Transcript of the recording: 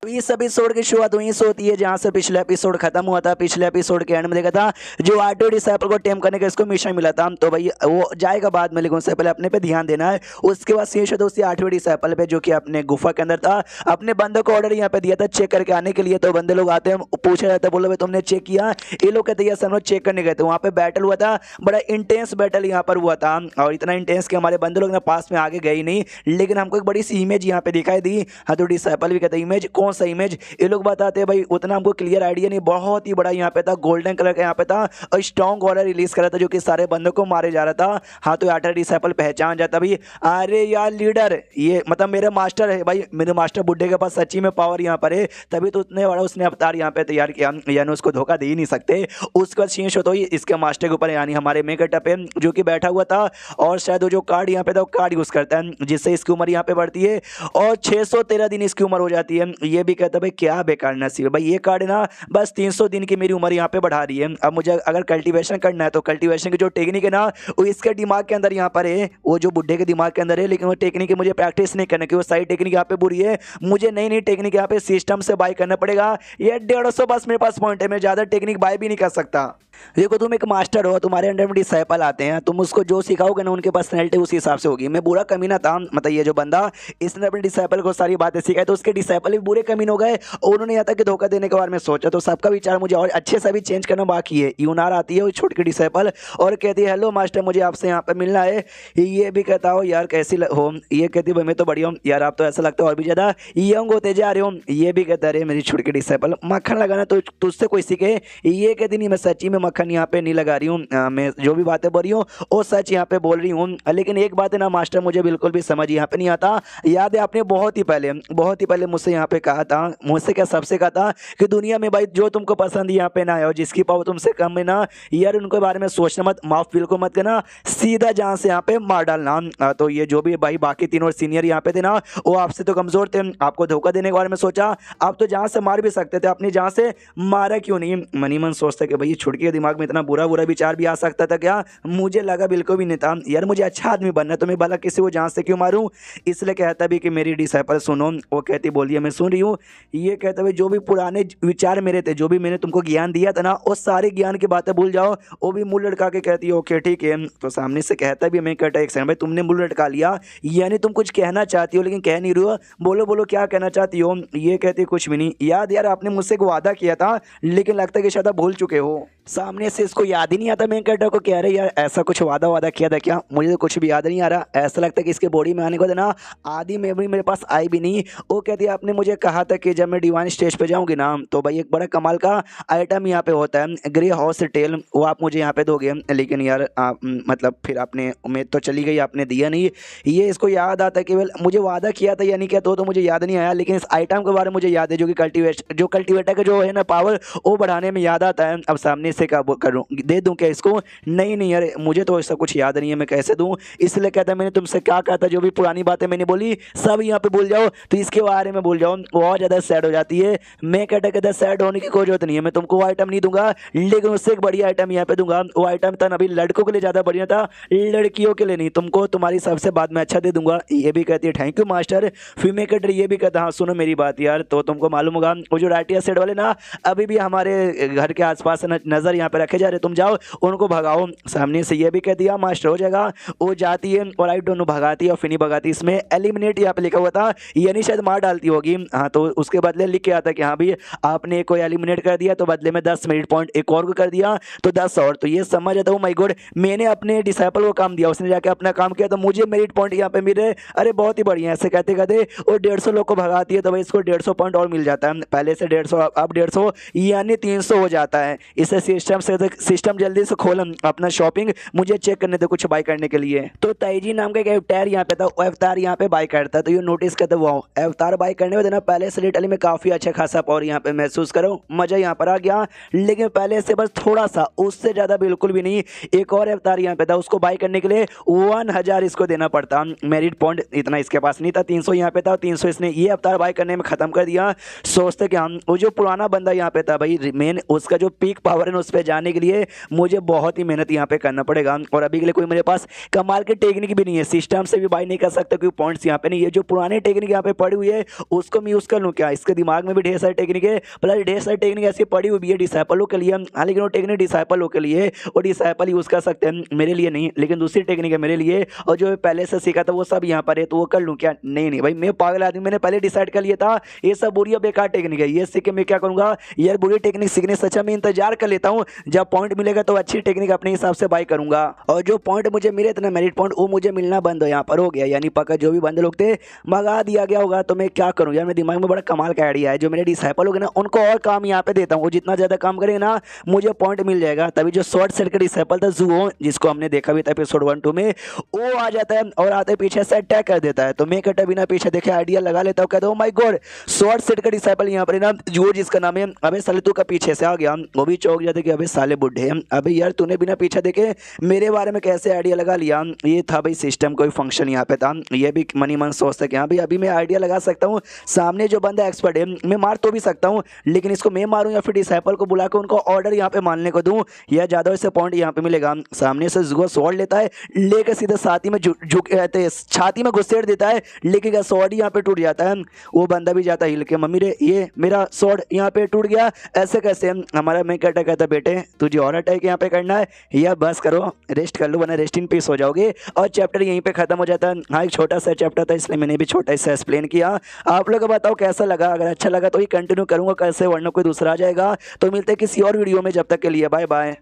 इस एपिसोड की शुरुआत वहीं से होती है जहां से पिछले एपिसोड खत्म हुआ था। पिछले एपिसोड के एंड में देखा था जो आठवें डिसाइपल को टेम करने का इसको मिशन मिला था, तो भाई वो जाएगा बाद में, लेकिन उससे पहले अपने पे ध्यान देना है। उसके बाद शेष होता उसी आठवें डिसाइपल पे जो कि अपने गुफा के अंदर था। अपने बंदों को ऑर्डर यहाँ पे दिया था चेक करके आने के लिए, तो बंदे लोग आते हैं, पूछा जाता है बोलो भाई तुमने चेक किया? ये लोग कहते हैं हम लोग चेक करने गए थे। वहाँ पे बैटल हुआ था, बड़ा इंटेंस बैटल यहाँ पर हुआ था, और इतना इंटेंस कि हमारे बंदे लोग ना पास में आगे गए ही नहीं, लेकिन हमको एक बड़ी सी इमेज यहाँ पे दिखाई दी। हाँ, तो डिसाइपल भी कहते हैं इमेज कौन सा इमेज? ये लोग बताते हैं भाई उतना हमको क्लियर आइडिया नहीं, बहुत ही बड़ा यहाँ पे था, गोल्डन कलर का यहाँ पे था, और स्ट्रॉन्ग ऑर्डर रिलीज करा था जो कि सारे बंदों को मारे जा रहा था। हाँ, तो आठवां डिसाइपल पहचान जाता भाई, अरे यार लीडर ये मतलब मेरा मास्टर है भाई, मेरे मास्टर बुड्ढे के पास सच्ची में पावर यहाँ पर है, तभी तो उतने बड़ा उसने अवतार यहाँ पे तैयार किया, यानी उसको धोखा दे ही नहीं सकते। उसके बाद शीश होता ही इसके मास्टर के ऊपर यानी हमारे मेकअप पे जो कि बैठा हुआ था, और शायद वो जो कार्ड यहाँ पे था वो कार्ड यूज करता है जिससे इसकी उम्र यहाँ पे बढ़ती है, और 613 दिन इसकी उम्र हो जाती है। ये भी कहता है भाई क्या बेकार नसीब है भाई, ये कार्ड है ना बस 300 दिन की मेरी उम्र यहाँ पे बढ़ा रही है। अब मुझे अगर कल्टीवेशन करना है तो कल्टीवेशन की जो टेक्निक है ना वो इसके दिमाग के अंदर यहाँ पर है, वो जो बुड्ढे के दिमाग के अंदर है, लेकिन वो टेक्निक मुझे प्रैक्टिस नहीं करने की, वो सारी टेक्निक यहाँ पे बुरी है। मुझे नई नई टेक्निक यहाँ पे सिस्टम से बाय करना पड़ेगा। ये 150 बस मेरे पास पॉइंट है, मैं ज़्यादा टेक्निक बाय भी नहीं कर सकता। देखो तुम एक मास्टर हो, तुम्हारे अंडर में डिसाइपल आते हैं, तुम उसको जो सिखाओगे ना उनके पर्सनैलिटी उसी हिसाब से होगी। मैं बुरा कमीना था, मतलब ये जो बंदा इसने अपने डिसाइपल को सारी बातें सिखाई, तो उसके डिसाइपल भी बुरे कमीन हो गए, और उन्होंने यहाँ तक कि धोखा देने के बारे में सोचा। तो सबका विचार मुझे और अच्छे से भी चेंज करना बाकी है। यूनार आती है वो छोटी डिसाइपल और कहती है हेलो मास्टर मुझे आपसे यहाँ पर मिलना है। ये भी कहता हो यार कैसी हो? ये कहती भाई मैं तो बढ़िया हूँ यार, आप तो ऐसा लगता है और भी ज़्यादा यंग होते जा रहे हो। ये भी कहता है मेरी छोटी डिसाइपल मक्खन लगाना तो तुझसे कोई सीखे? ये कहती नहीं मैं सच्ची में मक्खन यहाँ पे नहीं लगा रही हूँ, मैं जो भी बातें बोल रही हूँ वो सच यहाँ पे बोल रही हूँ। लेकिन एक बात है ना मास्टर मुझे बिल्कुल भी समझ यहाँ पे नहीं आता। याद है आपने बहुत ही पहले मुझसे यहाँ पे कहा था, मुझसे क्या सबसे कहा था कि दुनिया में भाई जो तुमको पसंद यहाँ पे ना है और जिसकी पावर तुमसे कम है ना यार उनके बारे में सोचना मत, माफ बिल्कुल मत करना, सीधा जान से यहाँ पे मार डालना। तो ये जो भी भाई बाकी तीनों सीनियर यहाँ पे थे ना वो आपसे तो कमजोर थे, आपको धोखा देने के बारे में सोचा, आप तो जहाँ से मार भी सकते थे, अपनी जहाँ से मारा क्यों नहीं? मनी मन सोचता कि भाई छुटकी के दिमाग में इतना बुरा विचार भी आ सकता था क्या? मुझे लगा बिल्कुल भी नहीं था यार, मुझे अच्छा आदमी बनना है तो मैं भला किसी को जान से क्यों मारूं? इसलिए कहता भी कि मेरी डिसाइपल सुनो। वो कहती बोलिए मैं सुन रही हूँ। ये कहता भाई जो भी पुराने विचार मेरे थे, जो भी मैंने तुमको ज्ञान दिया था ना वो सारे ज्ञान की बातें भूल जाओ। वो भी मुंह लटका के कहती है ओके ठीक है। तो सामने से कहता भी मैं कहता एक सेकंड भाई तुमने मुंह लटका लिया, यानी तुम कुछ कहना चाहती हो लेकिन कह नहीं रही हो, बोलो बोलो क्या कहना चाहती हो? ये कहती कुछ भी नहीं। याद यार आपने मुझसे एक वादा किया था लेकिन लगता है कि शायद आप भूल चुके हो। सामने से इसको याद ही नहीं आता। मैं कहता को कह रहे यार ऐसा कुछ वादा किया था क्या? मुझे तो कुछ भी याद नहीं आ रहा। ऐसा लगता है कि इसके बॉडी में आने के बाद ना आधी मेमोरी मेरे पास आई भी नहीं। वो कहती है आपने मुझे कहा था कि जब मैं डिवाइन स्टेज पे जाऊंगी ना तो भाई एक बड़ा कमाल का आइटम यहाँ पे होता है ग्रे हॉर्स टेल, वो आप मुझे यहाँ पे दोगे। लेकिन यार मतलब फिर आपने उम्मीद तो चली गई, आपने दिया नहीं। ये इसको याद आता है केवल मुझे वादा किया था या नहीं किया तो मुझे याद नहीं आया, लेकिन इस आइटम के बारे में मुझे याद है जो कि कल्टीवेटर का जो है ना पावर वो बढ़ाने में याद आता है। अब सामने से क्या करूँ, दे दूँ क्या इसको? नहीं यार मुझे तो ऐसा कुछ याद नहीं है, मैं कैसे दूँ? इसलिए कहता मैंने तुमसे क्या कहा था, जो भी पुरानी बातें मैंने बोली सब यहाँ पे भूल जाओ, तो इसके बारे में भूल जाओ। वो और ज़्यादा सैड हो जाती है। मैं कहता सैड होने की कोई जरूरत नहीं है, मैं तुमको वो आइटम नहीं दूंगा, लेकिन उससे एक बढ़िया आइटम यहाँ पे दूंगा। वो आइटम था अभी लड़कों के लिए ज़्यादा बढ़िया था, लड़कियों के लिए नहीं, तुमको तुम्हारी सबसे बाद में अच्छा दे दूंगा। ये भी कहती है थैंक यू मास्टर। फिर मैं कहता ये भी कहता हाँ सुनो मेरी बात यार, तो तुमको मालूम होगा वो जो राइटिया सेट वाले ना अभी भी हमारे घर के आसपास नजर यहाँ पे रखे जा रहे, तुम जाओ उनको भगाओ। सामने से ये भी कह दिया मास्टर हो जाएगा। वो जाती है और आई डोंट नो भगाती है और फिर नहीं भगाती, इसमें एलिमिनेट यहाँ पे लिखा हुआ था, यानी शायद मार डालती होगी। हाँ, तो उसके बदले लिख के आता कि हाँ भी आपने कोई एलिमिनेट कर दिया तो बदले में 10 मेरिट पॉइंट एक और को कर दिया तो 10 और। तो ये समझ आता हूँ माय गॉड मैंने अपने डिसाइपल को काम दिया, उसने जाके अपना काम किया तो मुझे मेरिट पॉइंट यहाँ पे मिल रहे। अरे बहुत ही बढ़िया। ऐसे कहते कहते वो 150 लोग को भगाती है तो भाई इसको 150 पॉइंट और मिल जाता है, पहले से 150 अब 150 यानी 300 हो जाता है। इसे सिस्टम जल्दी से खोल अपना शॉपिंग मुझे चेक करने दे कुछ बाय करने के लिए। तो ताइजी नाम का एक अवतार यहाँ पे था, वो अवतार यहाँ पे बाय करता तो ये नोटिस करते वो अवतार बाय करने में देना पहले से लिटरली में काफी अच्छा खासा पावर यहाँ पे महसूस करो, मजा यहाँ पर आ गया। लेकिन पहले से बस थोड़ा सा, उससे ज्यादा बिल्कुल भी नहीं। एक और अवतार यहाँ पे था, उसको बाय करने के लिए 1000 इसको देना पड़ता, मेरिट पॉइंट इतना इसके पास नहीं था, 300 यहाँ पे था, 300 इसने ये अवतार बाय करने में खत्म कर दिया। सोचते कि हम वो जो पुराना बंदा यहाँ पे था भाई मेन, उसका जो पीक पावर है उस पर जाने के लिए मुझे बहुत ही मेहनत यहाँ पे करना पड़ेगा। और अभी के लिए कोई मेरे पास कमाल की टेक्निक भी नहीं है, सिस्टम से भी बाई नहीं कर सकता क्योंकि पॉइंट्स यहाँ पे नहीं है। जो पुरानी टेक्निक यहाँ पे पड़ी हुई है उसको मैं यूज़ कर लूँ क्या? इसके दिमाग में भी ढेर सारी टेक्निक है, प्लस ढेर सारी टेक्निक ऐसी पड़ी हुई है डिसाइपलों के लिए। हाँ, लेकिन वो टेक्निक डिसाइपलों के लिए और डिसाइपल यूज़ कर सकते हैं, मेरे लिए नहीं। लेकिन दूसरी टेक्निक है मेरे लिए, और जो पहले से सीखा था वो सब यहाँ पर है, तो वो कर लूँ क्या? नहीं नहीं भाई, मैं पागल आदमी, मैंने पहले डिसाइड कर लिया था ये सब बुरी और बेकार टेक्निक है। ये सीख के मैं क्या करूँगा यार, बुरी टेक्निक सीखने से अच्छा मैं इंतजार कर लेता हूँ, जब पॉइंट मिलेगा तो अच्छी टेक्निक अपने हिसाब से बाई करूँगा। और जो पॉइंट मुझे मिले इतना मेरिट पॉइंट वो मुझे मिलना बंद हो यहाँ पर हो गया, यानी पक्का जो भी बंदे लोग थे भगा दिया गया होगा। तो मैं क्या करूँ यार, मेरे दिमाग में बड़ा कमाल का आइडिया है। जो मेरे डिसाइपल लोग हैं ना उनको और काम यहाँ पे देता हूँ, वो जितना ज़्यादा काम करेंगे ना मुझे पॉइंट मिल जाएगा। तभी जो शॉर्ट सेट का डिसाइपल था जुओ, जिसको हमने देखा भी था एपिसोड 1-2 में, वो आ जाता है और आते पीछे से अटैक कर देता है। तो मैं कटा बिना पीछे देखे आइडिया लगा लेता हूँ, कहता हूँ माय गॉड शॉर्ट सेट का डिसाइपल यहाँ पर ना जुओ जिसका नाम है, अबे साले तू का पीछे से आ गया। वो भी चौंक जाते कि अबे साले बुढ़े, अबे यार तूने बिना पीछे देखे मेरे बारे में कैसे आइडिया लगा लिया। ये था भाई सिस्टम, कोई फंक्शन यहाँ पे था। ये भी मनी मन सोचता कि हाँ भाई अभी मैं आइडिया लगा सकता हूँ, सामने जो बंदा एक्सपर्ट है मैं मार तो भी सकता हूँ, लेकिन इसको मैं मारूं या फिर डिसाइपल को बुला के उनको ऑर्डर यहाँ पे मानने को दूं, या ज़्यादा इससे पॉइंट यहाँ पे मिलेगा। सामने से जुआ स्वॉर्ड लेता है, लेकर सीधे छाती में झुक छाती में घुसेड़ देता है, लेकिन स्वॉर्ड यहाँ पे टूट जाता है। वो बंदा भी जाता है हिल के, मम्मी रे ये मेरा स्वॉर्ड यहाँ पे टूट गया, ऐसे कैसे? हमारा मैं कहता बेटे तुझे और अटैक यहाँ पे करना है या बस करो रेस्ट कर लो, वरना रेस्ट इन पीस हो जाओगे। और चैप्टर यहीं पे खत्म हो जाता है। हाँ, एक छोटा सा चैप्टर था इसलिए मैंने भी छोटा सा एक्सप्लेन किया। आप लोग बताओ कैसा लगा, अगर अच्छा लगा तो ही कंटिन्यू करूँगा, कैसे वरना कोई दूसरा आ जाएगा। तो मिलते हैं किसी और वीडियो में, जब तक के लिए बाय बाय।